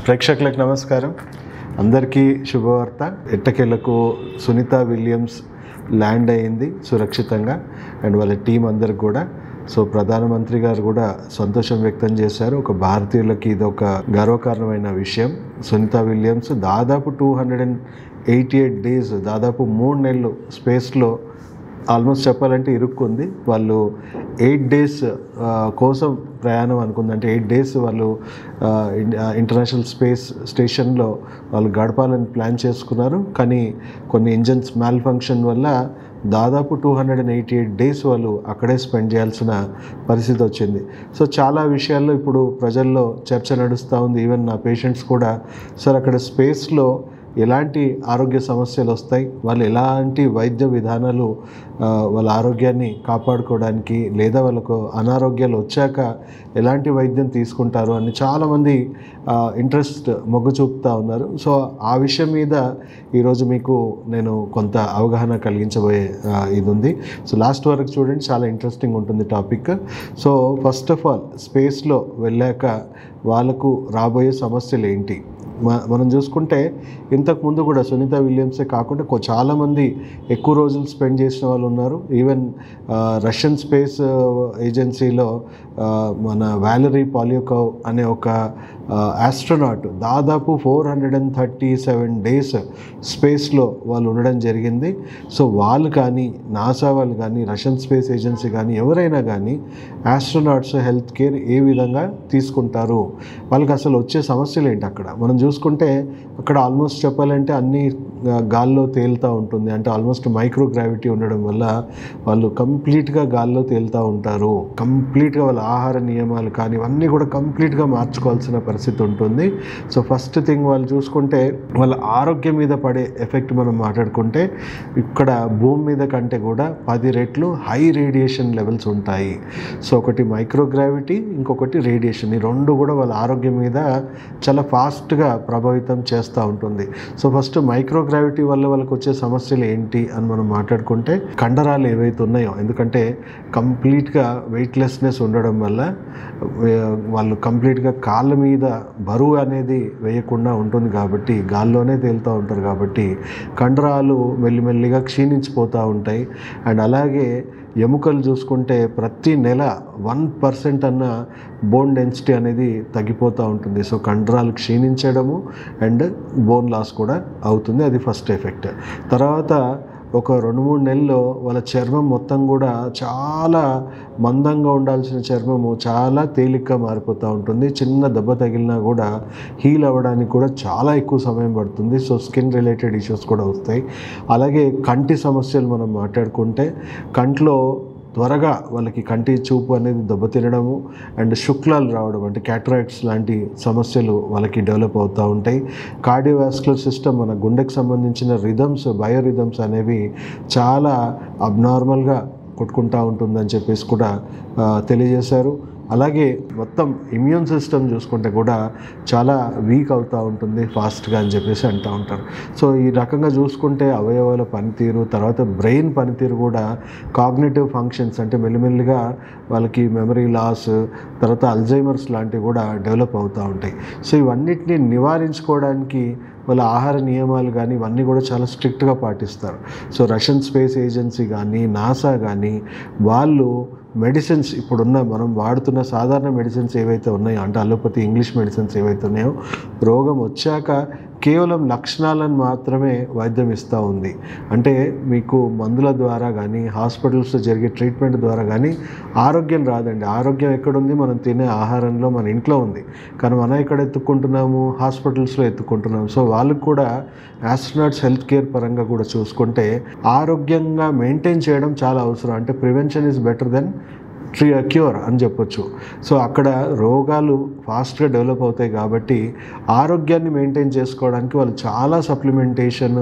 ప్రేక్షకులకు నమస్కారం. అందరికీ శుభవార్త. ఎట్టకేలకు సునీత విలియమ్స్ ల్యాండ్ అయింది సురక్షితంగా, అండ్ వాళ్ళ టీం అందరికి కూడా. సో ప్రధానమంత్రి గారు కూడా సంతోషం వ్యక్తం చేశారు. ఒక భారతీయులకి ఇది ఒక గర్వకారణమైన విషయం. సునీత విలియమ్స్ దాదాపు 288 డేస్, దాదాపు 3 నెలలు స్పేస్లో ఆల్మోస్ట్ చెప్పాలంటే ఇరుక్కుంది. వాళ్ళు 8 డేస్ కోసం ప్రయాణం అనుకుంది. అంటే 8 డేస్ వాళ్ళు ఇంటర్నేషనల్ స్పేస్ స్టేషన్లో వాళ్ళు గడపాలని ప్లాన్ చేసుకున్నారు. కానీ కొన్ని ఇంజన్స్ మ్యాల్ ఫంక్షన్ వల్ల దాదాపు 288 డేస్ వాళ్ళు అక్కడే స్పెండ్ చేయాల్సిన పరిస్థితి వచ్చింది. సో చాలా విషయాల్లో ఇప్పుడు ప్రజల్లో చర్చ నడుస్తూ ఉంది. ఈవెన్ నా పేషెంట్స్ కూడా, సార్ అక్కడ స్పేస్లో ఎలాంటి ఆరోగ్య సమస్యలు వస్తాయి, వాళ్ళు ఎలాంటి వైద్య విధానాలు వాళ్ళ ఆరోగ్యాన్ని కాపాడుకోవడానికి, లేదా వాళ్ళకు అనారోగ్యాలు వచ్చాక ఎలాంటి వైద్యం తీసుకుంటారు అని చాలామంది ఇంట్రెస్ట్ మొగ్గు చూపుతూ ఉన్నారు. సో ఆ విషయం మీద ఈరోజు మీకు నేను కొంత అవగాహన కలిగించబోయే ఇది ఉంది. సో లాస్ట్ వరకు చూడండి, చాలా ఇంట్రెస్టింగ్ ఉంటుంది topic. So first of all, స్పేస్లో వెళ్ళాక వాళ్ళకు రాబోయే సమస్యలు ఏంటి మనం చూసుకుంటే, ఇంతకుముందు కూడా సునీత విలియమ్సే కాకుండా చాలామంది ఎక్కువ రోజులు స్పెండ్ చేసిన వాళ్ళు ఉన్నారు. ఈవెన్ రష్యన్ స్పేస్ ఏజెన్సీలో మన వాలరీ పాలియోకోవ్ అనే ఒక ఆస్ట్రోనాట్ దాదాపు 437 డేస్ స్పేస్లో వాళ్ళు ఉండడం జరిగింది. సో వాళ్ళు కానీ, నాసా వాళ్ళు కానీ, రష్యన్ స్పేస్ ఏజెన్సీ కానీ, ఎవరైనా కానీ ఆస్ట్రోనాట్స్ హెల్త్ కేర్ ఏ విధంగా తీసుకుంటారు, వాళ్ళకి అసలు వచ్చే సమస్యలు ఏంటి అక్కడ మనం చూసుకుంటే, అక్కడ ఆల్మోస్ట్ చెప్పాలంటే అన్నీ గాల్లో తేలుతూ ఉంటుంది. అంటే ఆల్మోస్ట్ మైక్రో గ్రావిటీ ఉండడం వల్ల వాళ్ళు కంప్లీట్గా గాల్లో తేలుతూ ఉంటారు. కంప్లీట్గా వాళ్ళ ఆహార నియమాలు కానీ ఇవన్నీ కూడా కంప్లీట్గా మార్చుకోవాల్సిన పరిస్థితి ఉంటుంది. సో ఫస్ట్ థింగ్ వాళ్ళు చూసుకుంటే, వాళ్ళ ఆరోగ్యం మీద పడే ఎఫెక్ట్ మనం మాట్లాడుకుంటే, ఇక్కడ భూమి మీద కంటే కూడా 10 రెట్లు హై రేడియేషన్ లెవెల్స్ ఉంటాయి. సో ఒకటి మైక్రో గ్రావిటీ, ఇంకొకటి రేడియేషన్. ఈ రెండు కూడా వాళ్ళ ఆరోగ్యం మీద చాలా ఫాస్ట్గా ప్రభావితం చేస్తూ ఉంటుంది. సో ఫస్ట్ మైక్రో గ్రావిటీ వల్ల వాళ్ళకి వచ్చే సమస్యలు ఏంటి అని మనం మాట్లాడుకుంటే, కండరాలు ఏవైతే ఉన్నాయో, ఎందుకంటే కంప్లీట్గా వెయిట్లెస్నెస్ ఉండడం వల్ల వాళ్ళు కంప్లీట్గా కాళ్ళ మీద బరువు అనేది వేయకుండా ఉంటుంది కాబట్టి, గాల్లోనే తేలుతూ ఉంటారు కాబట్టి కండరాలు మెల్లిమెల్లిగా క్షీణించిపోతూ ఉంటాయి. అండ్ అలాగే ఎముకలు చూసుకుంటే ప్రతి నెల 1% అన్న బోన్ డెన్సిటీ అనేది తగ్గిపోతూ ఉంటుంది. సో కండరాలు క్షీణించడము అండ్ బోన్ లాస్ కూడా అవుతుంది. అది ఫస్ట్ ఎఫెక్ట్. తర్వాత ఒక 2-3 నెలల్లో వాళ్ళ చర్మం మొత్తం కూడా చాలా మందంగా ఉండాల్సిన చర్మము చాలా తేలిగ్గా మారిపోతూ ఉంటుంది. చిన్న దెబ్బ తగిలినా కూడా హీల్ అవ్వడానికి కూడా చాలా ఎక్కువ సమయం పడుతుంది. సో స్కిన్ రిలేటెడ్ ఇష్యూస్ కూడా వస్తాయి. అలాగే కంటి సమస్యలు మనం మాట్లాడుకుంటే, కంట్లో త్వరగా వాళ్ళకి కంటి చూపు అనేది దెబ్బతినడము అండ్ శుక్లాలు రావడం, అంటే క్యాటరాక్ట్స్ లాంటి సమస్యలు వాళ్ళకి డెవలప్ అవుతూ ఉంటాయి. కార్డియోవాస్కులర్ సిస్టమ్, మన గుండెకి సంబంధించిన రిథమ్స్, బయో రిథమ్స్ అనేవి చాలా అబ్నార్మల్గా కొట్టుకుంటూ ఉంటుందని చెప్పేసి కూడా తెలియజేశారు. అలాగే మొత్తం ఇమ్యూన్ సిస్టమ్ చూసుకుంటే కూడా చాలా వీక్ అవుతూ ఉంటుంది ఫాస్ట్గా అని చెప్పేసి అంటూ ఉంటారు. సో ఈ రకంగా చూసుకుంటే అవయవాల పనితీరు, తర్వాత బ్రెయిన్ పనితీరు కూడా, కాగ్నిటివ్ ఫంక్షన్స్ అంటే మెల్లిమెల్లిగా వాళ్ళకి మెమరీ లాస్, తర్వాత అల్జైమర్స్ లాంటివి కూడా డెవలప్ అవుతూ ఉంటాయి. సో ఇవన్నిటిని నివారించుకోవడానికి వాళ్ళ ఆహార నియమాలు కానీ ఇవన్నీ కూడా చాలా స్ట్రిక్ట్గా పాటిస్తారు. సో రష్యన్ స్పేస్ ఏజెన్సీ కానీ, నాసా కానీ వాళ్ళు మెడిసిన్స్, ఇప్పుడున్న మనం వాడుతున్న సాధారణ మెడిసిన్స్ ఏవైతే ఉన్నాయో, అంటే అలోపతి ఇంగ్లీష్ మెడిసిన్స్ ఏవైతే ఉన్నాయో, రోగం వచ్చాక కేవలం లక్షణాలను మాత్రమే వైద్యం ఇస్తూ ఉంది. అంటే మీకు మందుల ద్వారా కానీ, హాస్పిటల్స్లో జరిగే ట్రీట్మెంట్ ద్వారా కానీ ఆరోగ్యం రాదండి. ఆరోగ్యం ఎక్కడుంది? మనం తినే ఆహారంలో, మన ఇంట్లో ఉంది. కానీ మనం ఎక్కడ ఎత్తుక్కుంటున్నాము? హాస్పిటల్స్లో ఎత్తుక్కుంటున్నాము. సో వాళ్ళకు కూడా ఆస్ట్రోనాట్స్ హెల్త్ కేర్ పరంగా కూడా చూసుకుంటే ఆరోగ్యంగా మెయింటైన్ చేయడం చాలా అవసరం. అంటే prevention is better than cure అని చెప్పొచ్చు. సో అక్కడ రోగాలు ఫాస్ట్గా డెవలప్ అవుతాయి కాబట్టి ఆరోగ్యాన్ని మెయింటైన్ చేసుకోవడానికి వాళ్ళు చాలా సప్లిమెంటేషన్,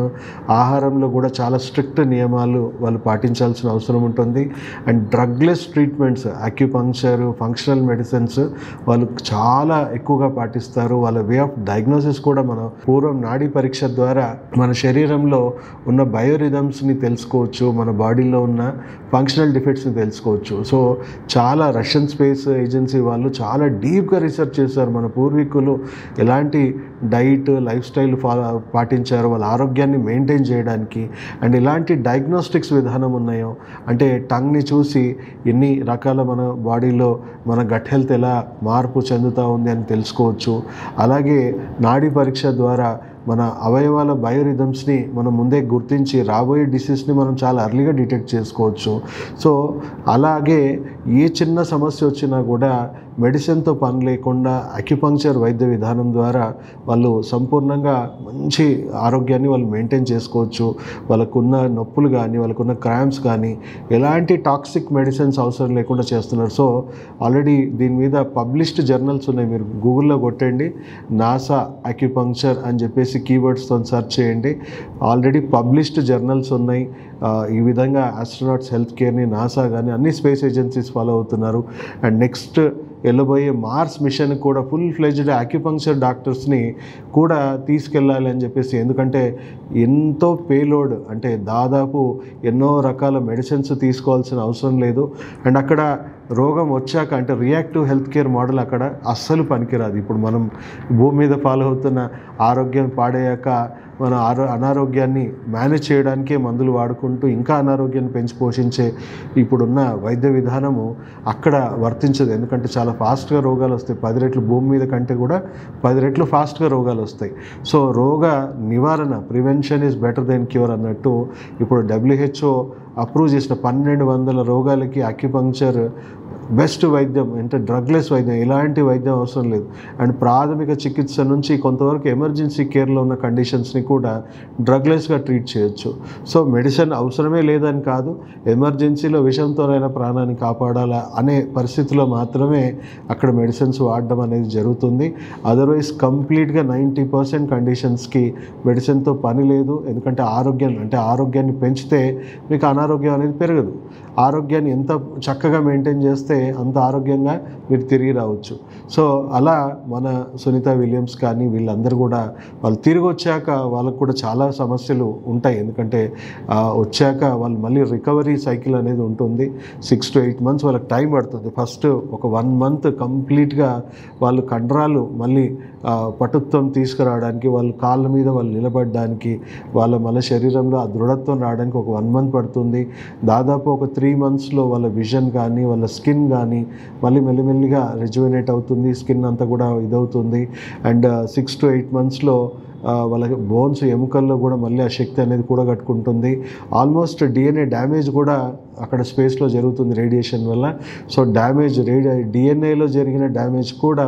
ఆహారంలో కూడా చాలా స్ట్రిక్ట్ నియమాలు వాళ్ళు పాటించాల్సిన అవసరం ఉంటుంది. And drugless treatments, acupuncture, functional medicines వాళ్ళు చాలా ఎక్కువగా పాటిస్తారు. వాళ్ళ వే ఆఫ్ డయాగ్నోసిస్ కూడా మనం పూర్వం నాడీ పరీక్ష ద్వారా మన శరీరంలో ఉన్న బయోరిథమ్స్ని తెలుసుకోవచ్చు, మన బాడీలో ఉన్న ఫంక్షనల్ డిఫెక్ట్స్ని తెలుసుకోవచ్చు. సో చాలా రష్యన్ స్పేస్ ఏజెన్సీ వాళ్ళు చాలా డీప్గా రీసెర్చ్ రీసెర్చ్ చేశారు, మన పూర్వీకులు ఎలాంటి డైట్ లైఫ్ స్టైల్ పాటించారు వాళ్ళ ఆరోగ్యాన్ని మెయింటైన్ చేయడానికి, అండ్ ఎలాంటి డయాగ్నోస్టిక్స్ విధానం ఉన్నాయో, అంటే టంగ్ని చూసి ఎన్ని రకాల మన బాడీలో మన గట్ హెల్త్ ఎలా మార్పు చెందుతూ ఉంది అని తెలుసుకోవచ్చు. అలాగే నాడీ పరీక్ష ద్వారా మన అవయవాల బయోరిథమ్స్ని మనం ముందే గుర్తించి రాబోయే డిసీజ్ని మనం చాలా అర్లీగా డిటెక్ట్ చేసుకోవచ్చు. సో అలాగే ఏ చిన్న సమస్య వచ్చినా కూడా మెడిసిన్తో పని లేకుండా అక్యుపంక్చర్ వైద్య విధానం ద్వారా వాళ్ళు సంపూర్ణంగా మంచి ఆరోగ్యాన్ని వాళ్ళు మెయింటైన్ చేసుకోవచ్చు. వాళ్ళకున్న నొప్పులు కానీ వాళ్ళకున్న క్రాంప్స్ కానీ ఎలాంటి టాక్సిక్ మెడిసిన్స్ అవసరం లేకుండా చేస్తున్నారు. సో ఆల్రెడీ దీని మీద పబ్లిష్డ్ జర్నల్స్ ఉన్నాయి, మీరు గూగుల్లో కొట్టండి నాసా అక్యుపంక్చర్ అని చెప్పేసి కీవర్డ్స్తో సెర్చ్ చేయండి. ఆల్రెడీ పబ్లిష్డ్ జర్నల్స్ ఉన్నాయి. ఈ విధంగా ఆస్ట్రోనాట్స్ హెల్త్ కేర్ని నాసా కానీ అన్ని స్పేస్ ఏజెన్సీస్ ఫాలో అవుతున్నారు. అండ్ నెక్స్ట్ వెళ్ళబోయే మార్స్ మిషన్ కూడా ఫుల్ ఫ్లెజ్డ్ అక్యుపంక్చర్ డాక్టర్స్ని కూడా తీసుకెళ్ళాలి అని చెప్పేసి, ఎందుకంటే ఎంతో పేలోడ్, అంటే దాదాపు ఎన్నో రకాల మెడిసిన్స్ తీసుకోవాల్సిన అవసరం లేదు. అండ్ అక్కడ రోగం వచ్చాక అంటే రియాక్టివ్ హెల్త్ కేర్ మోడల్ అక్కడ అస్సలు పనికిరాదు. ఇప్పుడు మనం భూమి మీద ఫాలో అవుతున్న ఆరోగ్యం పాడయ్యాక మన అనారోగ్యాన్ని మేనేజ్ చేయడానికే మందులు వాడుకుంటూ ఇంకా అనారోగ్యాన్ని పెంచి పోషించే ఇప్పుడున్న వైద్య విధానము అక్కడ వర్తించదు. ఎందుకంటే చాలా ఫాస్ట్గా రోగాలు వస్తాయి, 10 రెట్లు భూమి మీద కంటే కూడా 10 రెట్లు ఫాస్ట్గా రోగాలు వస్తాయి. సో రోగ నివారణ, prevention is better than cure అన్నట్టు ఇప్పుడు WHO అప్రూవ్ చేసిన 1200 రోగాలకి అక్యుపంక్చర్ బెస్ట్ వైద్యం, అంటే డ్రగ్లెస్ వైద్యం, ఎలాంటి వైద్యం అవసరం లేదు. అండ్ ప్రాథమిక చికిత్స నుంచి కొంతవరకు ఎమర్జెన్సీ కేర్లో ఉన్న కండిషన్స్ని కూడా డ్రగ్లెస్గా ట్రీట్ చేయొచ్చు. సో మెడిసిన్ అవసరమే లేదని కాదు, ఎమర్జెన్సీలో విషంతోనైనా ప్రాణాన్ని కాపాడాలా అనే పరిస్థితిలో మాత్రమే అక్కడ మెడిసిన్స్ వాడడం అనేది జరుగుతుంది. అదర్వైజ్ కంప్లీట్గా 90% కండిషన్స్కి మెడిసిన్తో పని లేదు. ఎందుకంటే ఆరోగ్యాన్ని పెంచితే మీకు అనారోగ్యం అనేది పెరగదు. ఆరోగ్యాన్ని ఎంత చక్కగా మెయింటైన్ చేస్తే అంత ఆరోగ్యంగా మీరు తిరిగి రావచ్చు. సో అలా మన సునీత విలియమ్స్ కానీ వీళ్ళందరూ కూడా వాళ్ళు తిరిగి వచ్చాక వాళ్ళకు కూడా చాలా సమస్యలు ఉంటాయి. ఎందుకంటే వచ్చాక వాళ్ళు మళ్ళీ రికవరీ సైకిల్ అనేది ఉంటుంది. 6 to 8 months వాళ్ళకి టైం పడుతుంది. ఫస్ట్ ఒక 1 month కంప్లీట్గా వాళ్ళు కండరాలు మళ్ళీ పటుత్వం తీసుకురావడానికి, వాళ్ళ కాళ్ళ మీద వాళ్ళు నిలబడడానికి, వాళ్ళ శరీరంలో ఆ దృఢత్వం రావడానికి ఒక 1 month పడుతుంది. దాదాపు ఒక 3 monthsలో వాళ్ళ విజన్ కానీ వాళ్ళ స్కిన్ కానీ మళ్ళీ మెల్లిమెల్లిగా రెజ్యువనేట్ అవుతుంది, స్కిన్ అంతా కూడా ఇదవుతుంది. అండ్ 6 to 8 monthsలో వాళ్ళకి బోన్స్ ఎముకల్లో కూడా మళ్ళీ ఆ శక్తి అనేది కూడా కట్టుకుంటుంది. ఆల్మోస్ట్ DNA డ్యామేజ్ కూడా అక్కడ స్పేస్లో జరుగుతుంది రేడియేషన్ వల్ల. సో DNAలో జరిగిన డ్యామేజ్ కూడా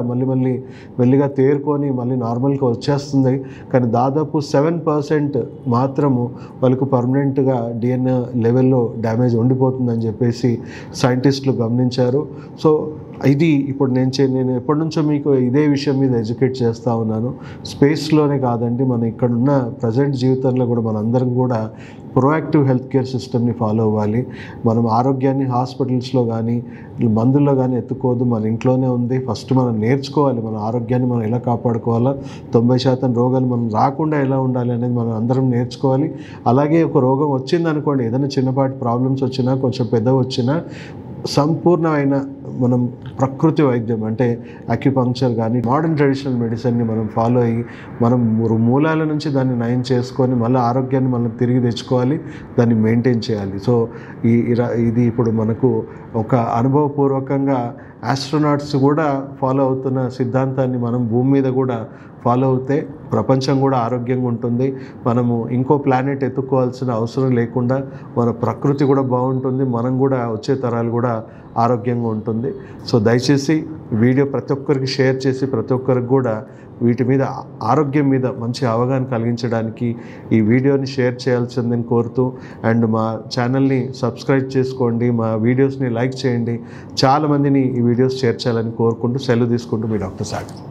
మెల్లిగా తేరుకొని మళ్ళీ నార్మల్గా వచ్చేస్తుంది. కానీ దాదాపు 7% మాత్రము వాళ్ళకు పర్మనెంట్గా DNA లెవెల్లో డ్యామేజ్ ఉండిపోతుందని చెప్పేసి సైంటిస్టులు గమనించారు. సో ఇది ఇప్పుడు నేను ఎప్పటి నుంచో మీకు ఇదే విషయం మీద ఎడ్యుకేట్ చేస్తూ ఉన్నాను. స్పేస్లోనే కాదండి, మన ఇక్కడున్న ప్రజెంట్ జీవితంలో కూడా మనందరం కూడా ప్రొయాక్టివ్ హెల్త్ కేర్ సిస్టమ్ని ఫాలో అవ్వాలి. మనం ఆరోగ్యాన్ని హాస్పిటల్స్లో కానీ మందుల్లో కానీ ఎత్తుకోవద్దు, మన ఇంట్లోనే ఉంది. ఫస్ట్ మనం నేర్చుకోవాలి మన ఆరోగ్యాన్ని మనం ఎలా కాపాడుకోవాలో, 90% రోగాలు మనం రాకుండా ఎలా ఉండాలి అనేది మనం అందరం నేర్చుకోవాలి. అలాగే ఒక రోగం వచ్చిందనుకోండి, ఏదైనా చిన్నపాటి ప్రాబ్లమ్స్ వచ్చినా కొంచెం పెద్దవి వచ్చినా సంపూర్ణమైన మనం ప్రకృతి వైద్యం అంటే అక్యుపంక్చర్ కానీ మోడర్న్ ట్రెడిషనల్ మెడిసిన్ని మనం ఫాలో అయ్యి మనం మూలాల నుంచి దాన్ని నయం చేసుకొని మళ్ళీ ఆరోగ్యాన్ని మనం తిరిగి తెచ్చుకోవాలి, దాన్ని మెయింటైన్ చేయాలి. సో ఇది ఇప్పుడు మనకు ఒక అనుభవపూర్వకంగా ఆస్ట్రోనాట్స్ కూడా ఫాలో అవుతున్న సిద్ధాంతాన్ని మనం భూమి మీద కూడా ఫాలో అవుతే ప్రపంచం కూడా ఆరోగ్యంగా ఉంటుంది. మనము ఇంకో ప్లానెట్ ఎత్తుకోవాల్సిన అవసరం లేకుండా మన ప్రకృతి కూడా బాగుంటుంది, మనం కూడా వచ్చే తరాలు కూడా ఆరోగ్యంగా ఉంటుంది. సో దయచేసి వీడియో ప్రతి ఒక్కరికి షేర్ చేసి ప్రతి ఒక్కరికి కూడా వీటి మీద ఆరోగ్యం మీద మంచి అవగాహన కలిగించడానికి ఈ వీడియోని షేర్ చేయాల్సిందని కోరుతూ, అండ్ మా ఛానల్ని సబ్స్క్రైబ్ చేసుకోండి, మా వీడియోస్ని లైక్ చేయండి, చాలామందిని ఈ వీడియోస్ షేర్ చేయాలని కోరుకుంటూ సెలవు తీసుకుంటూ మీ డాక్టర్ సాగర్.